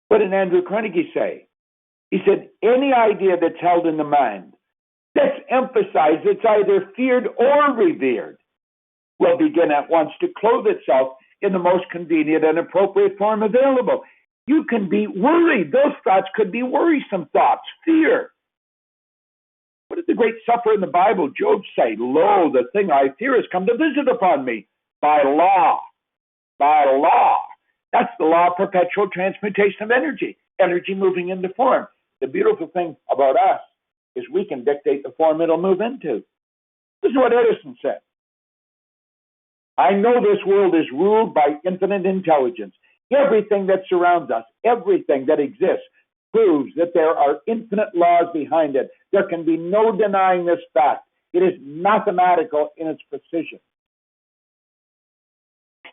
What did Andrew Carnegie say? He said, any idea that's held in the mind, that's emphasized, it's either feared or revered, will begin at once to clothe itself in the most convenient and appropriate form available. You can be worried. Those thoughts could be worrisome thoughts, fear. What did the great sufferer in the Bible, Job, say? Lo, the thing I fear has come to visit upon me by law. By law. That's the law of perpetual transmutation of energy, energy moving into form. The beautiful thing about us is we can dictate the form it'll move into. This is what Edison said. I know this world is ruled by infinite intelligence. Everything that surrounds us, everything that exists, proves that there are infinite laws behind it. There can be no denying this fact. It is mathematical in its precision.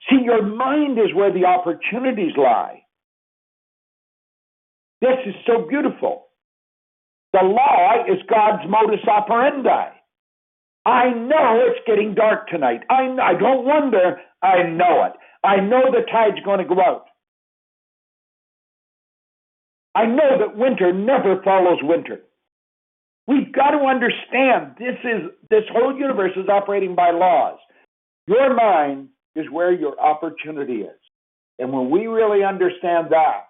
See, your mind is where the opportunities lie. This is so beautiful. The law is God's modus operandi. I know it's getting dark tonight. I don't wonder. I know it. I know the tide's going to go out. I know that winter never follows winter. We've got to understand this whole universe is operating by laws. Your mind is where your opportunity is. And when we really understand that,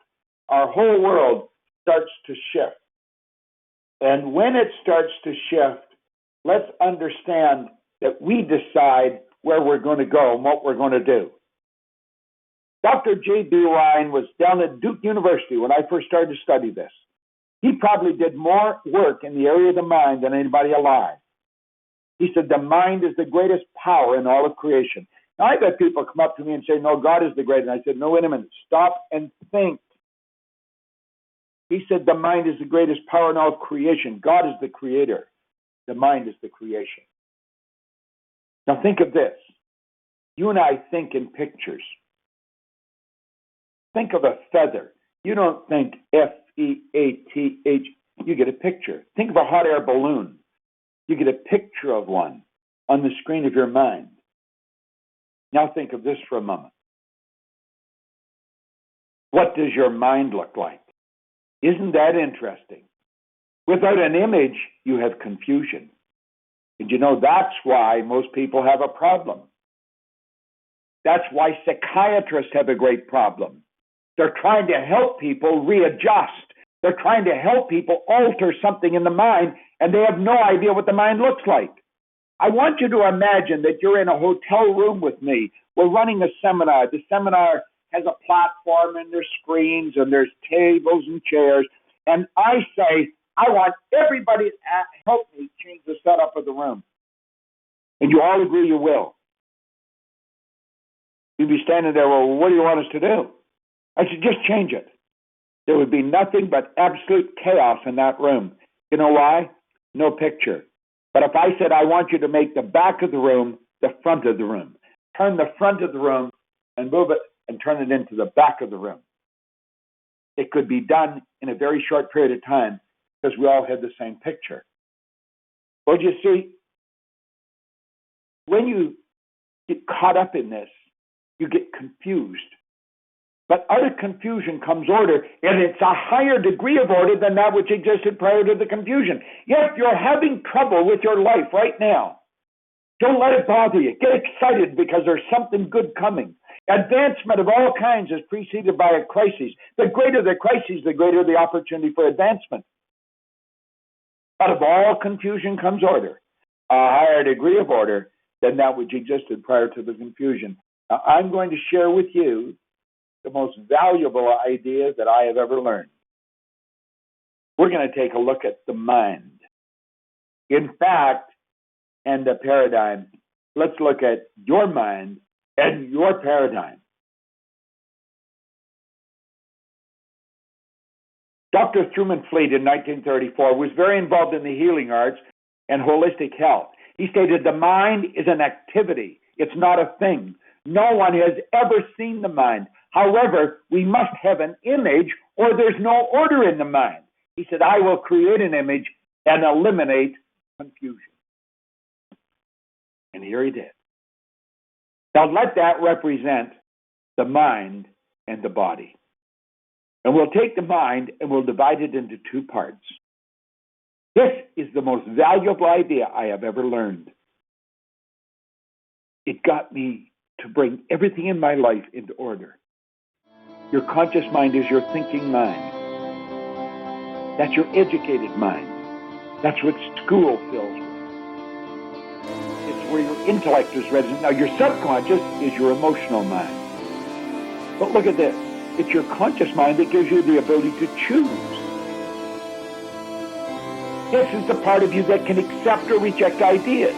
our whole world starts to shift. And when it starts to shift, let's understand that we decide where we're going to go and what we're going to do. Dr. J.B. Ryan was down at Duke University when I first started to study this. He probably did more work in the area of the mind than anybody alive. He said the mind is the greatest power in all of creation. Now, I've had people come up to me and say, no, God is the greatest. And I said, no, wait a minute. Stop and think. He said the mind is the greatest power in all of creation. God is the creator. The mind is the creation. Now think of this. You and I think in pictures. Think of a feather. You don't think F-E-A-T-H. You get a picture. Think of a hot air balloon. You get a picture of one on the screen of your mind. Now think of this for a moment. What does your mind look like? Isn't that interesting? Without an image, you have confusion. And you know, that's why most people have a problem. That's why psychiatrists have a great problem. They're trying to help people readjust. They're trying to help people alter something in the mind, and they have no idea what the mind looks like. I want you to imagine that you're in a hotel room with me. We're running a seminar. The seminar has a platform, and there's screens, and there's tables and chairs. And I say, I want everybody to help me change the setup of the room. And you all agree you will. You'd be standing there, well, what do you want us to do? I said, just change it. There would be nothing but absolute chaos in that room. You know why? No picture. But if I said, I want you to make the back of the room the front of the room, turn the front of the room and move it and turn it into the back of the room, it could be done in a very short period of time because we all had the same picture. Well, you see, when you get caught up in this, you get confused. But out of confusion comes order, and it's a higher degree of order than that which existed prior to the confusion. If you're having trouble with your life right now, don't let it bother you. Get excited because there's something good coming. Advancement of all kinds is preceded by a crisis. The greater the crisis, the greater the opportunity for advancement. Out of all confusion comes order, a higher degree of order than that which existed prior to the confusion. Now, I'm going to share with you the most valuable ideas that I have ever learned. We're going to take a look at the mind. In fact, and the paradigm. Let's look at your mind and your paradigm. Dr. Truman Fleet in 1934 was very involved in the healing arts and holistic health. He stated the mind is an activity. It's not a thing. No one has ever seen the mind. However, we must have an image or there's no order in the mind. He said, I will create an image and eliminate confusion. And here he did. Now let that represent the mind and the body. And we'll take the mind and we'll divide it into two parts. This is the most valuable idea I have ever learned. It got me to bring everything in my life into order. Your conscious mind is your thinking mind. That's your educated mind. That's what school fills with. It's where your intellect is resident. Now, your subconscious is your emotional mind. But look at this. It's your conscious mind that gives you the ability to choose. This is the part of you that can accept or reject ideas.